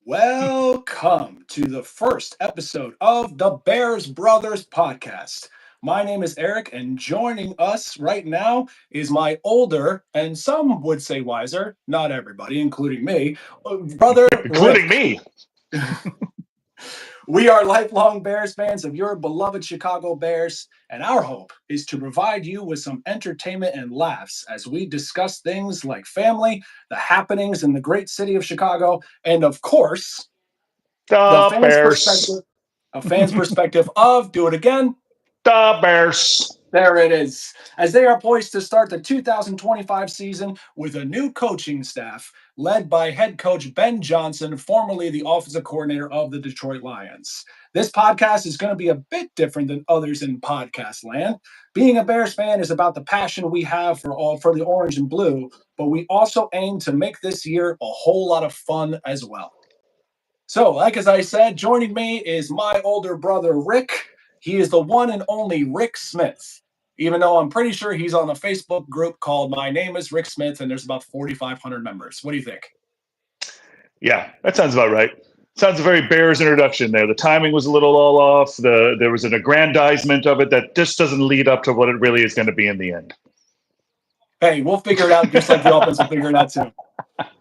Welcome to the first episode of the Bears Brothers Podcast. My name is Eric, and joining us right now is my older, and some would say wiser, not everybody, including me, brother Including Rick. me. We are lifelong Bears fans of your beloved Chicago Bears, and our hope is to provide you with some entertainment and laughs as we discuss things like family, the happenings in the great city of Chicago, and of course, the The fans' perspective, Bears. a fan's perspective of, do it again, The Bears. there it is. As they are poised to start the 2025 season with a new coaching staff led by head coach Ben Johnson, formerly the offensive coordinator of the Detroit Lions. This podcast is going to be a bit different than others in podcast land. Being a Bears fan is about the passion we have for the orange and blue, but we also aim to make this year a whole lot of fun as well. So, like as I said, joining me is my older brother, Rick. He is the one and only Rick Smith, even though I'm pretty sure he's on a Facebook group called My Name is Rick Smith, and there's about 4,500 members. What do you think? Yeah, that sounds about right. Sounds a very Bears introduction there. The timing was a little all off. There was an aggrandizement of it that just doesn't lead up to what it really is going to be in the end. Hey, we'll figure it out just like the offense will figure it out too.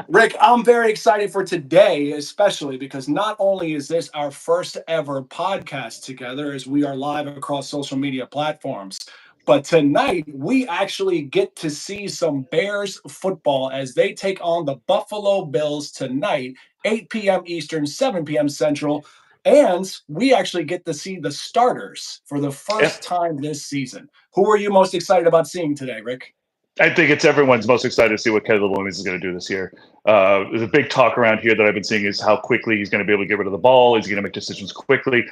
Rick, I'm very excited for today, especially because not only is this our first ever podcast together as we are live across social media platforms, but tonight we actually get to see some Bears football as they take on the Buffalo Bills tonight, 8 p.m. Eastern, 7 p.m. Central. And we actually get to see the starters for the first time this season. Who are you most excited about seeing today, Rick? I think it's everyone's most excited to see what Caleb Williams is going to do this year. There's a big talk around here that I've been seeing is how quickly he's going to be able to get rid of the ball. Is he going to make decisions quickly?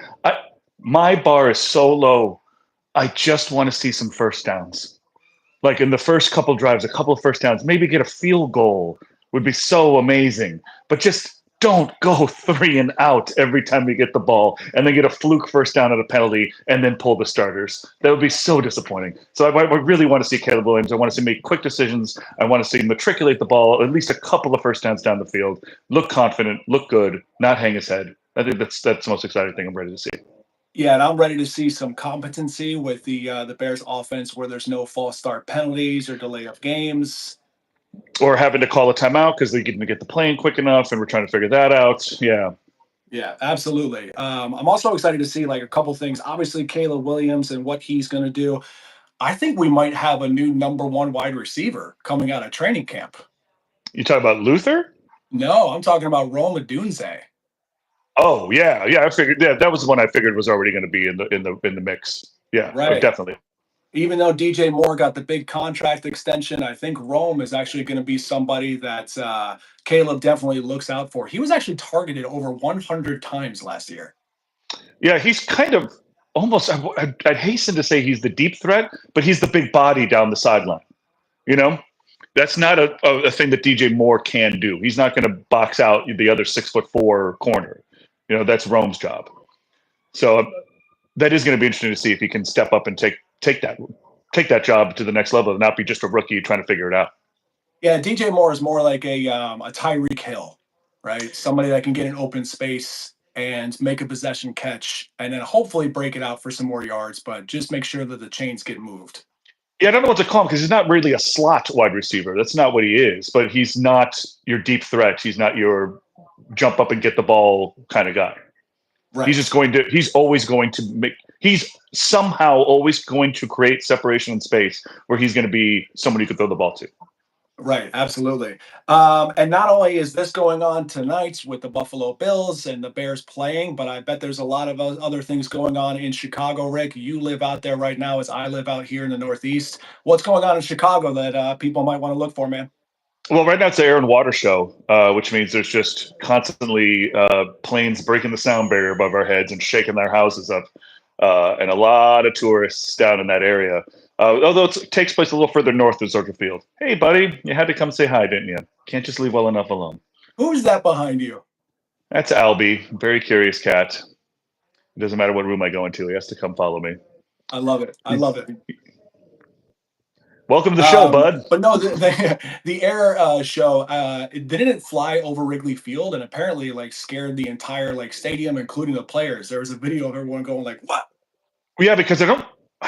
My bar is so low. I just want to see some first downs. Like in the first couple drives, a couple of first downs, maybe get a field goal would be so amazing. But just don't go 3 and out every time you get the ball and then get a fluke first down at a penalty and then pull the starters. That would be so disappointing. So I really want to see Caleb Williams. I want to see him make quick decisions. I want to see him matriculate the ball, at least a couple of first downs down the field, look confident, look good, not hang his head. I think that's the most exciting thing I'm ready to see. Yeah, and I'm ready to see some competency with the Bears offense where there's no false start penalties or delay of games. Or having to call a timeout because they didn't get the play in quick enough, and we're trying to figure that out. Yeah. Yeah, absolutely. I'm also excited to see like a couple things. Obviously, Caleb Williams and what he's going to do. I think we might have a new number one wide receiver coming out of training camp. You talk about Luther? No, I'm talking about Rome Odunze. Oh yeah. I figured. Yeah, that was the one I figured was already going to be in the mix. Yeah, Right. definitely. Even though DJ Moore got the big contract extension, I think Rome is actually going to be somebody that Caleb definitely looks out for. He was actually targeted over 100 times last year. Yeah, he's kind of almost. I'd hasten to say he's the deep threat, but he's the big body down the sideline. You know, that's not a thing that DJ Moore can do. He's not going to box out the other 6'4" corner. You know, that's Rome's job. So that is going to be interesting to see if he can step up and take that job to the next level and not be just a rookie trying to figure it out. Yeah, DJ Moore is more like a Tyreek Hill, right? Somebody that can get an open space and make a possession catch and then hopefully break it out for some more yards, but just make sure that the chains get moved. Yeah, I don't know what to call him because he's not really a slot wide receiver. That's not what he is, but he's not your deep threat. He's not your jump up and get the ball kind of guy. Right. He's somehow always going to create separation in space where he's going to be somebody you could throw the ball to. Right, absolutely. And not only is this going on tonight with the Buffalo Bills and the Bears playing, but I bet there's a lot of other things going on in Chicago, Rick. You live out there right now as I live out here in the Northeast. What's going on in Chicago that people might want to look for, man? Well, right now it's the air and water show, which means there's just constantly planes breaking the sound barrier above our heads and shaking their houses up, and a lot of tourists down in that area. Although it takes place a little further north than Soldier Field. Hey, buddy, you had to come say hi, didn't you? Can't just leave well enough alone. Who's that behind you? That's Albie, very curious cat. It doesn't matter what room I go into, he has to come follow me. I love it. I love it. Welcome to the show, bud. But no, the air show it didn't fly over Wrigley Field, and apparently like scared the entire like stadium, including the players. There was a video of everyone going like, "What?" Yeah, because I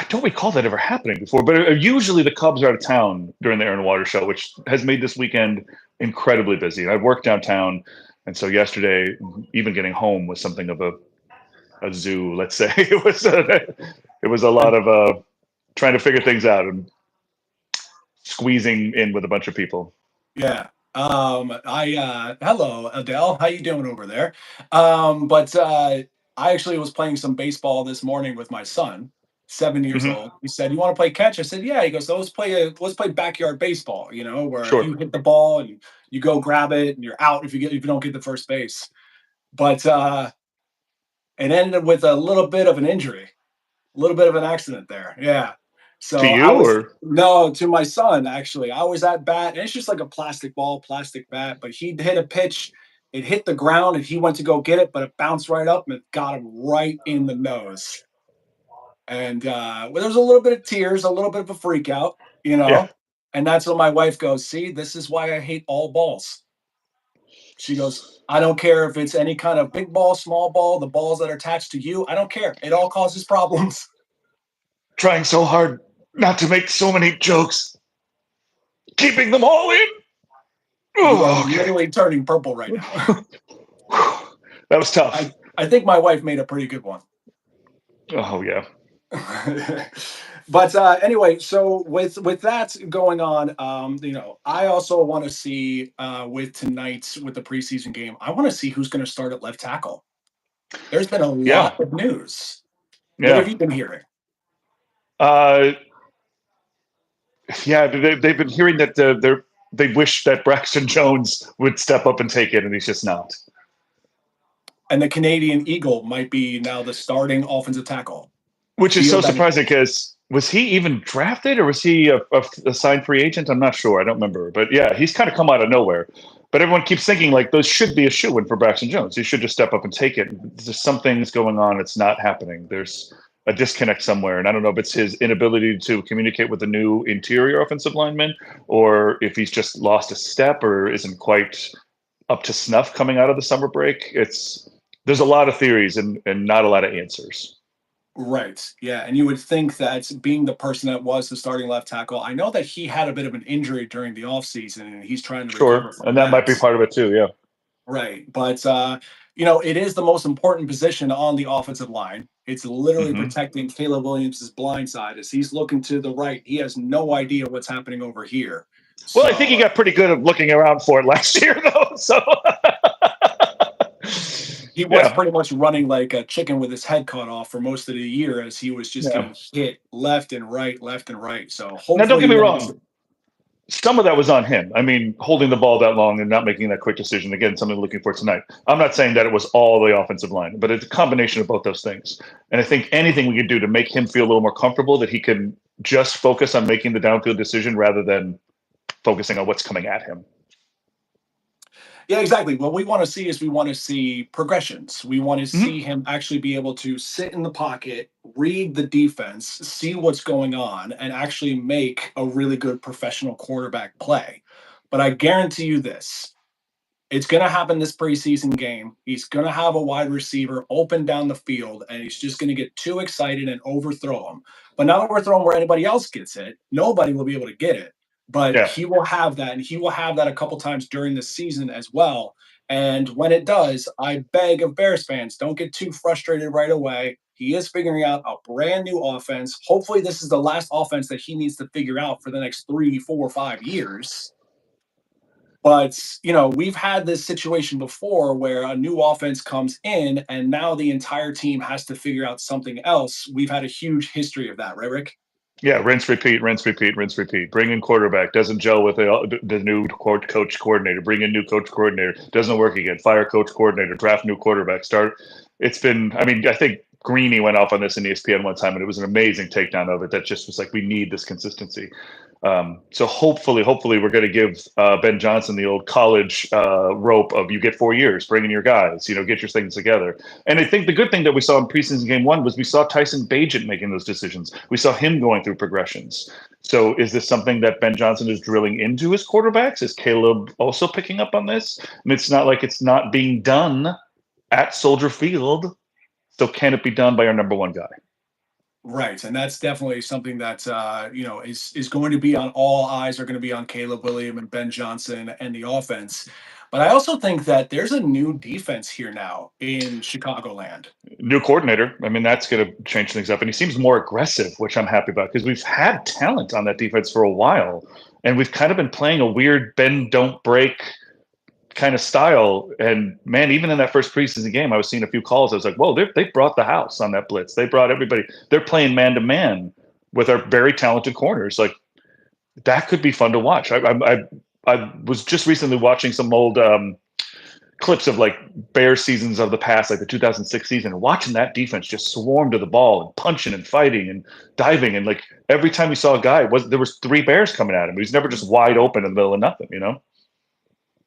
don't recall that ever happening before. But usually the Cubs are out of town during the Air and Water Show, which has made this weekend incredibly busy. And I work downtown, and so yesterday, even getting home was something of a zoo. Let's say it was a lot of trying to figure things out and squeezing in with a bunch of people. Yeah. I hello Adele, how you doing over there? But I actually was playing some baseball this morning with my son, 7 years Hmm. old. He said, "You want to play catch?" I said, "Yeah." He goes, "So let's play backyard baseball, where Sure. you hit the ball and you go grab it and you're out if you don't get the first base." But it ended with a little bit of an injury, a little bit of an accident there. Yeah. To So I you, was or no to my son actually. I was at bat, and it's just like a plastic ball, plastic bat. But he hit a pitch, it hit the ground, and he went to go get it, but it bounced right up and it got him right in the nose. And well, there was a little bit of tears, a little bit of a freak out, you yeah. know. And that's when my wife goes, "See, this is why I hate all balls." She goes, "I don't care if it's any kind of big ball, small ball, the balls that are attached to you. I don't care. It all causes problems." Trying so hard not to make so many jokes, keeping them all in. You are Oh, okay. literally turning purple right now. That was tough. I think my wife made a pretty good one. Oh yeah. But anyway, so with that going on, I also want to see with tonight's with the preseason game, I want to see who's going to start at left tackle. There's been a Yeah. lot of news. What have Yeah. you been hearing? Uh, yeah. They've been hearing that they wish that Braxton Jones would step up and take it, and he's just not. And the Canadian Eagle might be now the starting offensive tackle. Which is Theo so Bennett. surprising because was he even drafted or was he a signed free agent? I'm not sure. I don't remember. But yeah, he's kind of come out of nowhere. But everyone keeps thinking like those should be a shoe in for Braxton Jones. He should just step up and take it. There's some things going on. It's not happening. There's a disconnect somewhere. And I don't know if it's his inability to communicate with the new interior offensive lineman or if he's just lost a step or isn't quite up to snuff coming out of the summer break. There's a lot of theories and not a lot of answers. Right. Yeah. And you would think that being the person that was the starting left tackle, I know that he had a bit of an injury during the offseason and he's trying to recover Sure. from And that might that. be part of it too. Yeah. Right. But, it is the most important position on the offensive line. It's literally Hmm. protecting Caleb Williams' blind side as he's looking to the right. He has no idea what's happening over here. Well, I think he So, got pretty good at looking around for it last year, though. So, he was yeah, pretty much running like a chicken with his head cut off for most of the year as he was just yeah. getting hit left and right, left and right. So Now, don't hopefully get me he ends. wrong. Some of that was on him. I mean, holding the ball that long and not making that quick decision. Again, something we're looking for tonight. I'm not saying that it was all the offensive line, but it's a combination of both those things. And I think anything we could do to make him feel a little more comfortable that he can just focus on making the downfield decision rather than focusing on what's coming at him. Yeah, exactly. What we want to see is we want to see progressions. We want to Hmm. see him actually be able to sit in the pocket, read the defense, see what's going on, and actually make a really good professional quarterback play. But I guarantee you this, it's going to happen this preseason game. He's going to have a wide receiver open down the field, and he's just going to get too excited and overthrow him. But not overthrow him where anybody else gets it. Nobody will be able to get it. But Yeah. he will have that, and he will have that a couple times during the season as well. And when it does, I beg of Bears fans, don't get too frustrated right away. He is figuring out a brand new offense. Hopefully, this is the last offense that he needs to figure out for the next 3, 4, 5 years. But, we've had this situation before where a new offense comes in and now the entire team has to figure out something else. We've had a huge history of that, right, Rick? Yeah, rinse, repeat, rinse, repeat, rinse, repeat. Bring in quarterback, doesn't gel with the new coach coordinator. Bring in new coach coordinator, doesn't work again. Fire coach coordinator, draft new quarterback. Start. It's been. I mean, I think Greeny went off on this in ESPN one time, and it was an amazing takedown of it. That just was like, we need this consistency. So hopefully we're going to give Ben Johnson the old college rope of you get 4 years, bring in your guys, get your things together. And I think the good thing that we saw in preseason game one was we saw Tyson Bagent making those decisions. We saw him going through progressions. So is this something that Ben Johnson is drilling into his quarterbacks? Is Caleb also picking up on this? And it's not like it's not being done at Soldier Field. So can it be done by our number one guy? Right, and that's definitely something that is going to be on all eyes are going to be on Caleb Williams and Ben Johnson and the offense. But I also think that there's a new defense here now in Chicagoland. New coordinator. I mean, that's going to change things up. And he seems more aggressive, which I'm happy about because we've had talent on that defense for a while. And we've kind of been playing a weird bend, don't break kind of style. And man, even in that first preseason game, I was seeing a few calls. I was like, whoa, they brought the house on that blitz. They brought everybody. They're playing man to man with our very talented corners. Like that could be fun to watch. I was just recently watching some old clips of like Bears seasons of the past, like the 2006 season, and watching that defense just swarm to the ball and punching and fighting and diving. And like every time you saw a guy, there was 3 Bears coming at him. He was never just wide open in the middle of nothing,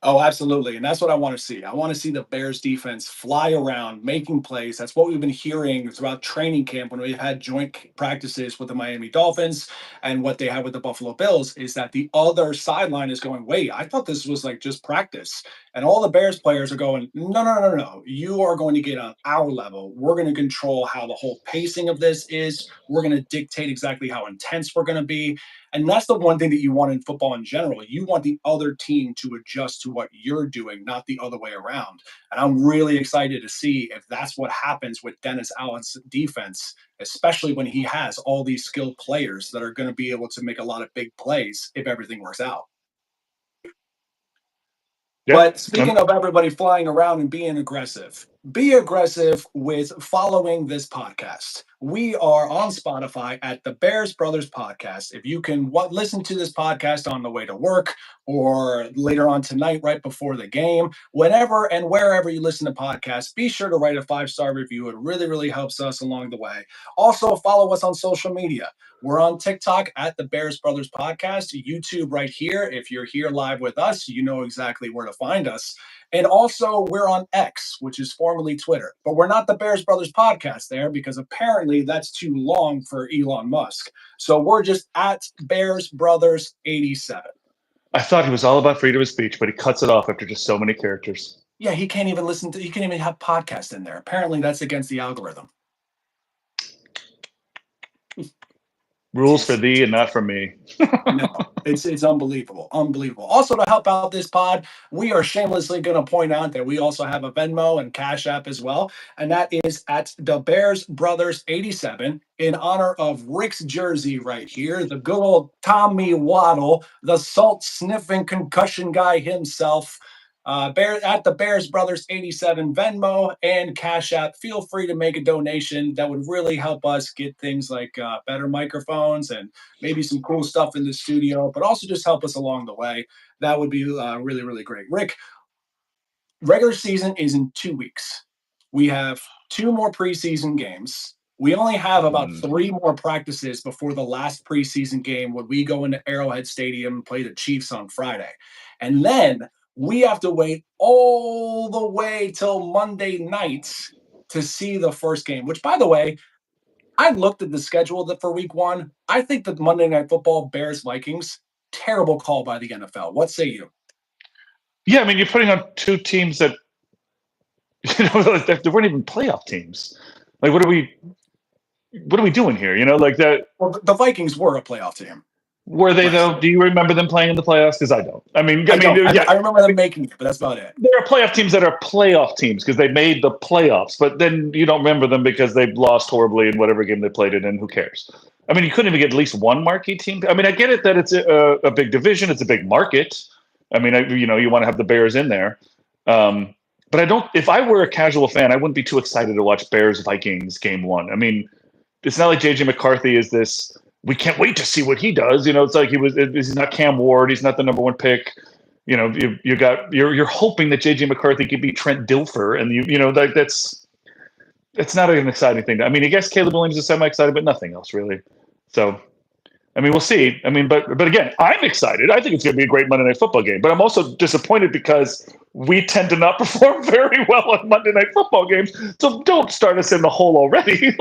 Oh, absolutely. And that's what I want to see. I want to see the Bears defense fly around, making plays. That's what we've been hearing throughout training camp when we've had joint practices with the Miami Dolphins and what they had with the Buffalo Bills is that the other sideline is going, wait, I thought this was like just practice. And all the Bears players are going, no, no, no, no. You are going to get on our level. We're going to control how the whole pacing of this is. We're going to dictate exactly how intense we're going to be. And that's the one thing that you want in football in general. You want the other team to adjust to what you're doing, not the other way around. And I'm really excited to see if that's what happens with Dennis Allen's defense, especially when he has all these skilled players that are going to be able to make a lot of big plays if everything works out. Yeah. But speaking of everybody flying around and being aggressive, be aggressive with following this podcast. We are on Spotify at the Bears Brothers Podcast. If you can listen to this podcast on the way to work or later on tonight, right before the game, whenever and wherever you listen to podcasts, be sure to write a 5-star review. It really, really helps us along the way. Also, follow us on social media. We're on TikTok at the Bears Brothers Podcast, YouTube right here. If you're here live with us, you know exactly where to find us. And also, we're on X, which is formerly Twitter. But we're not the Bears Brothers Podcast there because apparently that's too long for Elon Musk. So we're just at Bears Brothers 87. I thought he was all about freedom of speech, but he cuts it off after just so many characters. Yeah, he can't even have podcasts in there. Apparently that's against the algorithm. Rules for thee and not for me. No, it's unbelievable. Unbelievable. Also, to help out this pod, we are shamelessly going to point out that we also have a Venmo and Cash App as well. And that is at the Bears Brothers 87 in honor of Rick's jersey right here. The good old Tommy Waddle, the salt sniffing concussion guy himself. At the Bears Brothers 87 Venmo and Cash App. Feel free to make a donation. That would really help us get things like better microphones and maybe some cool stuff in the studio, but also just help us along the way. That would be really, really great. Rick, regular season is in 2 weeks. We have 2 more preseason games. We only have about 3 more practices before the last preseason game when we go into Arrowhead Stadium and play the Chiefs on Friday. And then we have to wait all the way till Monday night to see the first game, which, by the way, I looked at the schedule for week 1. I think that Monday Night Football, Bears-Vikings, terrible call by the NFL. What say you? Yeah, I mean, you're putting on 2 teams that, they weren't even playoff teams. Like, what are we doing here? Like that. Well, the Vikings were a playoff team. Were they though? Do you remember them playing in the playoffs? Because I don't. I remember them making it, but that's about it. There are playoff teams that are playoff teams because they made the playoffs, but then you don't remember them because they lost horribly in whatever game they played it in. Who cares? I mean, you couldn't even get at least one marquee team. I mean, I get it that it's a big division, it's a big market. I mean, you want to have the Bears in there, but I don't. If I were a casual fan, I wouldn't be too excited to watch Bears Vikings game 1. I mean, it's not like JJ McCarthy is this. We can't wait to see what he does. It's like he's not Cam Ward. He's not the number 1 pick. You're hoping that JJ McCarthy could be Trent Dilfer. And that's not an exciting thing. I mean, I guess Caleb Williams is semi-excited, but nothing else really. So I mean, we'll see. I mean, but again, I'm excited. I think it's going to be a great Monday Night Football game. But I'm also disappointed because we tend to not perform very well on Monday Night Football games. So don't start us in the hole already.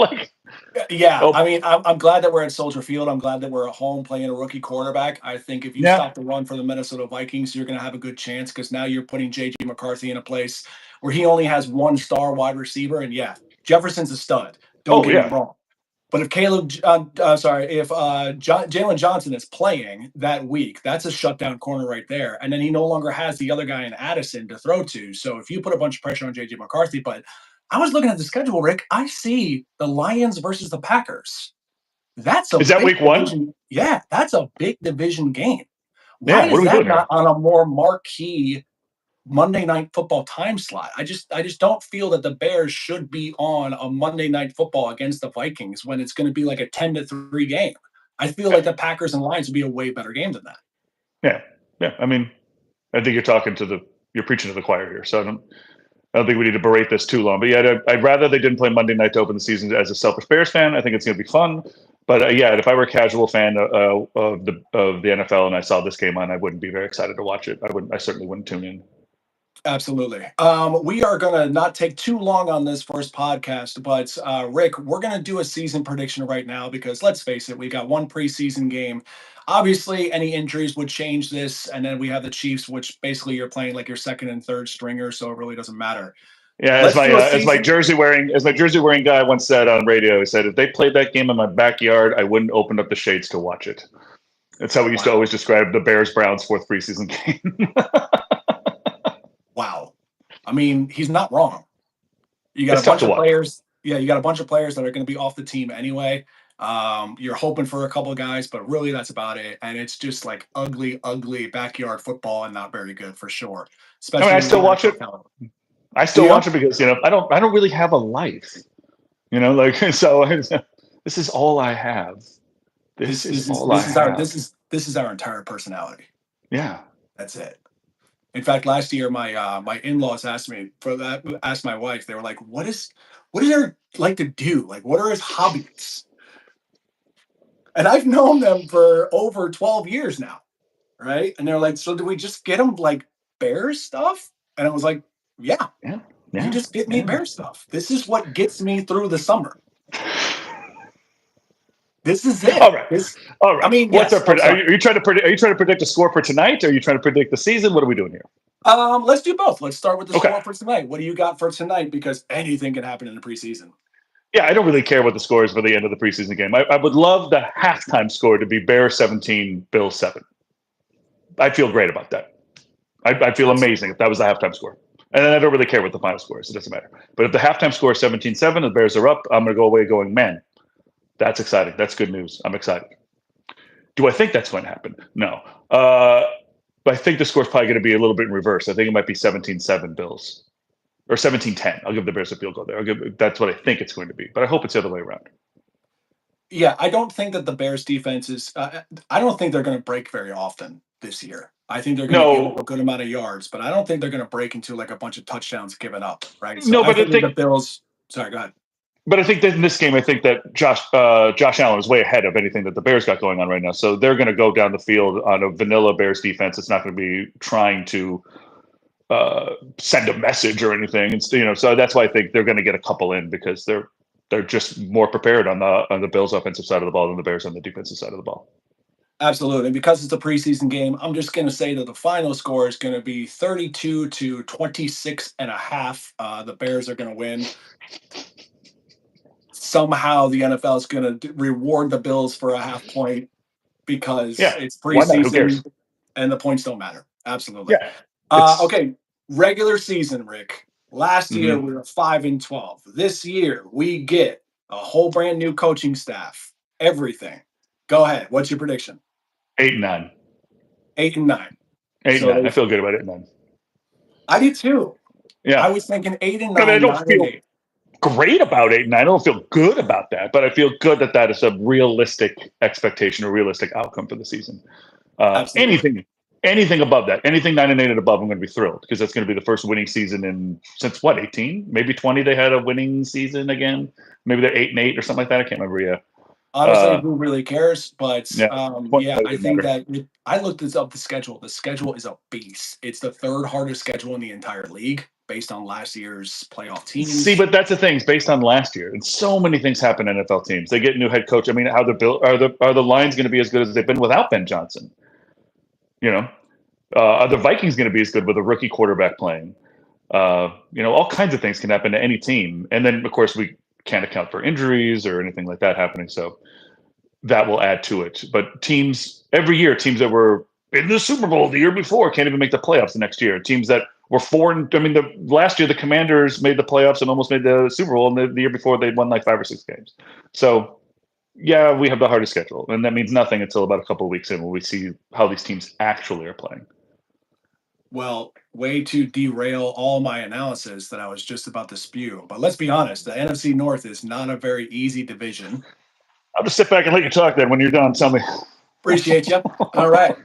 Yeah, Oh I mean, I'm glad that we're at Soldier Field. I'm glad that we're at home playing a rookie quarterback. I think if you yeah. stop the run for the Minnesota Vikings, you're going to have a good chance because now you're putting JJ McCarthy in a place where he only has one star wide receiver. And yeah, Jefferson's a stud. Don't Oh get me yeah. wrong. But if Jalen Johnson is playing that week, that's a shutdown corner right there. And then he no longer has the other guy in Addison to throw to. So if you put a bunch of pressure on JJ McCarthy, but I was looking at the schedule, Rick. I see the Lions versus the Packers. That's a Is that big week one? division. Yeah, that's a big division game. Why Yeah. What is are we that doing not here? on a more marquee Monday Night Football time slot? I just don't feel that the Bears should be on a Monday Night Football against the Vikings when it's going to be like a 10-3 game. I feel like the Packers and Lions would be a way better game than that. Yeah. Yeah. I mean, I think you're preaching to the choir here. So I don't think we need to berate this too long. But yeah, I'd rather they didn't play Monday night to open the season. As a selfish Bears fan, I think it's going to be fun. But yeah, if I were a casual fan of the NFL and I saw this game on, I wouldn't be very excited to watch it. I certainly wouldn't tune in. Absolutely. We are going to not take too long on this first podcast, but Rick, we're going to do a season prediction right now because let's face it, we got one preseason game. Obviously, any injuries would change this, and then we have the Chiefs, which basically you're playing like your second and third stringer, so it really doesn't matter. Yeah, Let's do a as my season. jersey wearing guy once said on radio, he said if they played that game in my backyard, I wouldn't open up the shades to watch it. That's how we used to always describe the Bears Browns fourth preseason game. Wow. I mean, he's not wrong. You got It's a tough bunch to of watch. players. Yeah, you got a bunch of players that are going to be off the team anyway. You're hoping for a couple of guys, but really that's about it. And it's just like ugly, ugly backyard football and not very good for sure. I mean, Especially I when still the watch NFL it. talent. I Do still you? watch it because I don't really have a life. So this is all I have. This is all I have. This is our entire personality. Yeah. That's it. In fact, last year my in-laws asked my wife, they were like, what is there like to do? Like, what are his hobbies? And I've known them for over 12 years now, right? And they're like, so do we just get them like bear stuff? And I was like, yeah, Yeah. you Yeah. just get me Yeah. bear stuff. This is what gets me through the summer. This is it. All right. All right. I mean, What's yes. up? I'm Are sorry. you trying to predict? Are you trying to predict a score for tonight? Or are you trying to predict the season? What are we doing here? Let's do both. Let's start with the Okay. score for tonight. What do you got for tonight? Because anything can happen in the preseason. Yeah, I don't really care what the score is for the end of the preseason game. I would love the halftime score to be Bears 17, Bills 7. I feel great about that. I'd feel amazing if that was the halftime score. And then I don't really care what the final score is. It doesn't matter. But if the halftime score is 17-7 and the Bears are up, I'm going to go away going, man, that's exciting. That's good news. I'm excited. Do I think that's going to happen? No. But I think the score's probably going to be a little bit in reverse. I think it might be 17-7 Bills. Or 17-10. I'll give the Bears a field goal there. That's what I think it's going to be. But I hope it's the other way around. Yeah, I don't think that the Bears defense is. I don't think they're going to break very often this year. I think they're going to give up a No, good amount of yards, but I don't think they're going to break into like a bunch of touchdowns given up. Right. So no, I but I think that think, the Bills. Sorry, go ahead. but I think that in this game, I think that Josh Allen is way ahead of anything that the Bears got going on right now. So they're going to go down the field on a vanilla Bears defense. It's not going to be trying to send a message or anything. It's, so that's why I think they're going to get a couple in because they're just more prepared on the Bills' offensive side of the ball than the Bears on the defensive side of the ball. Absolutely. And because it's a preseason game, I'm just going to say that the final score is going to be 32-26.5. The Bears are going to win. Somehow the NFL is going to reward the Bills for a half point because it's preseason and the points don't matter. Absolutely. Yeah. Okay. Regular season, Rick. Last year we were 5-12. This year we get a whole brand new coaching staff. Everything. Go ahead. What's your prediction? 8-9. 8-9. 8-9. I feel good about 8-9. I do too. Yeah. I was thinking 8-9. I don't feel great about 8-9. I don't feel good about that, but I feel good that is a realistic expectation, a realistic outcome for the season. Anything above that, anything 9-8 and above, I'm going to be thrilled because that's going to be the first winning season since 18, maybe 20. They had a winning season again. Maybe they're 8-8 or something like that. I can't remember. Yeah. Honestly, who really cares? But Yeah, point yeah, I doesn't think matter. that I looked this up the schedule. The schedule is a beast. It's the third hardest schedule in the entire league based on last year's playoff See, teams. but that's the thing. It's based on last year, and so many things happen in NFL teams. They get a new head coach. I mean, how the built are the Lions going to be as good as they've been without Ben Johnson? You know, are the Vikings going to be as good with a rookie quarterback playing? All kinds of things can happen to any team, and then of course we can't account for injuries or anything like that happening. So that will add to it. But teams every year, teams that were in the Super Bowl the year before can't even make the playoffs the next year. Teams that were four, I mean, the last year the Commanders made the playoffs and almost made the Super Bowl, and the year before they won like 5 or 6 games. So yeah, we have the hardest schedule, and that means nothing until about a couple of weeks in when we see how these teams actually are playing. Well, way to derail all my analysis that I was just about to spew. But let's be honest, the NFC North is not a very easy division. I'll just sit back and let you talk then when you're done. Tell me. Appreciate you. All right.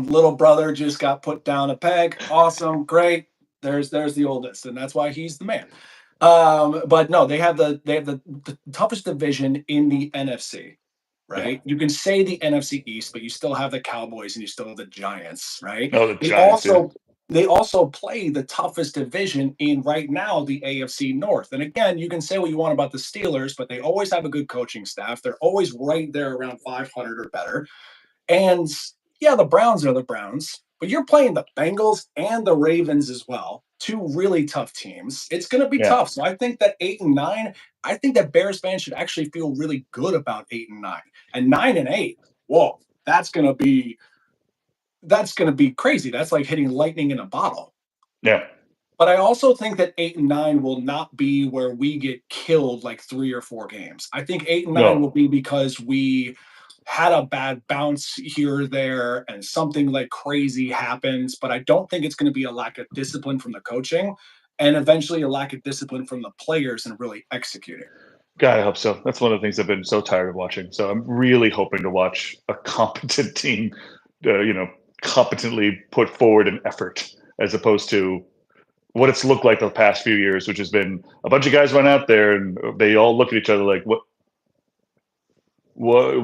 Little brother just got put down a peg. Awesome. Great. There's the oldest, and that's why he's the man. But no, they have the toughest division in the NFC, Yeah. right? You can say the NFC East, but you still have the Cowboys and you still have the Giants, right? Oh, the They Giants, yeah. also they also play the toughest division in right now, the AFC North. And again, you can say what you want about the Steelers, but they always have a good coaching staff. They're always right there around 500 or better. And yeah, the Browns are the Browns, but you're playing the Bengals and the Ravens as well. Two really tough teams. It's going to be Yeah. tough. So I think that 8 and 9, I think that Bears fans should actually feel really good about 8 and 9 and 9 and 8. Whoa, that's going to be crazy. That's like hitting lightning in a bottle. Yeah. But I also think that 8 and 9 will not be where we get killed like 3 or 4 games. I think 8 and 9 will No. be because we had a bad bounce here or there and something like crazy happens. But I don't think it's going to be a lack of discipline from the coaching and eventually a lack of discipline from the players and really executing. God, I hope so. That's one of the things I've been so tired of watching. So I'm really hoping to watch a competent team, competently put forward an effort as opposed to what it's looked like the past few years, which has been a bunch of guys went out there and they all look at each other like, what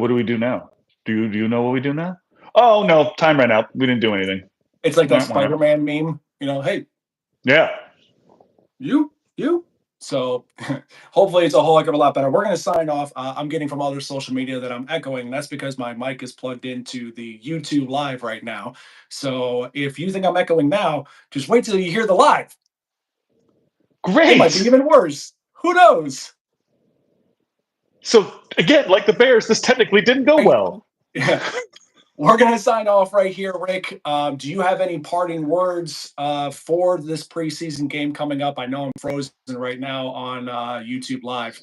do we do now? Do you know what we do now? Oh no, time ran out. We didn't do anything. It's like that Wah, wah. Spider-Man meme, hey, Yeah. you. So hopefully it's a whole heck of a lot better. We're going to sign off. I'm getting from other social media that I'm echoing. And that's because my mic is plugged into the YouTube live right now. So if you think I'm echoing now, just wait till you hear the live. It might be Great. even worse. Who knows? So again, like the Bears, this technically didn't go well. Yeah. We're going to sign off right here, Rick. Do you have any parting words for this preseason game coming up? I know I'm frozen right now on YouTube Live.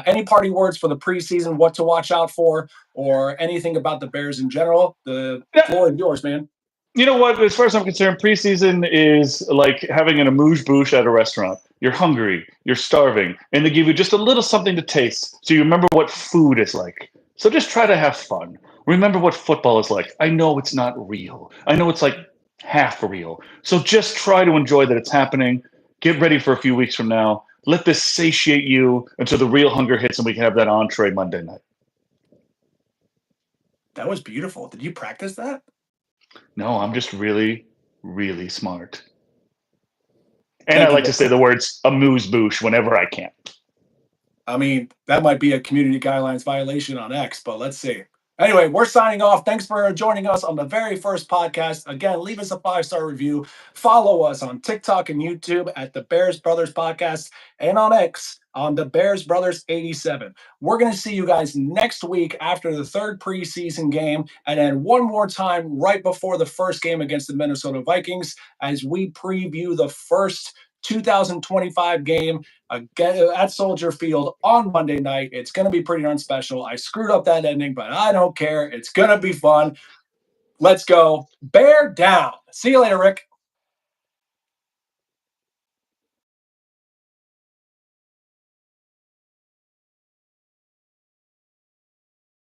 Any parting words for the preseason, what to watch out for, or anything about the Bears in general? The floor is yours, man. You know what? As far as I'm concerned, preseason is like having an amuse-bouche at a restaurant. You're hungry, you're starving, and they give you just a little something to taste so you remember what food is like. So just try to have fun. Remember what football is like. I know it's not real. I know it's like half real. So just try to enjoy that it's happening. Get ready for a few weeks from now. Let this satiate you until the real hunger hits and we can have that entree Monday night. That was beautiful. Did you practice that? No, I'm just really, really smart. And I like to say the words amuse-bouche whenever I can. I mean, that might be a community guidelines violation on X, but let's see. Anyway, we're signing off. Thanks for joining us on the very first podcast. Again, leave us a 5-star review. Follow us on TikTok and YouTube at the Bears Brothers Podcast and on X on the Bears Brothers 87. We're going to see you guys next week after the third preseason game and then one more time right before the first game against the Minnesota Vikings as we preview the first 2025 game again at Soldier Field on Monday night. It's going to be pretty darn special. I screwed up that ending, but I don't care. It's going to be fun. Let's go. Bear down. See you later, Rick.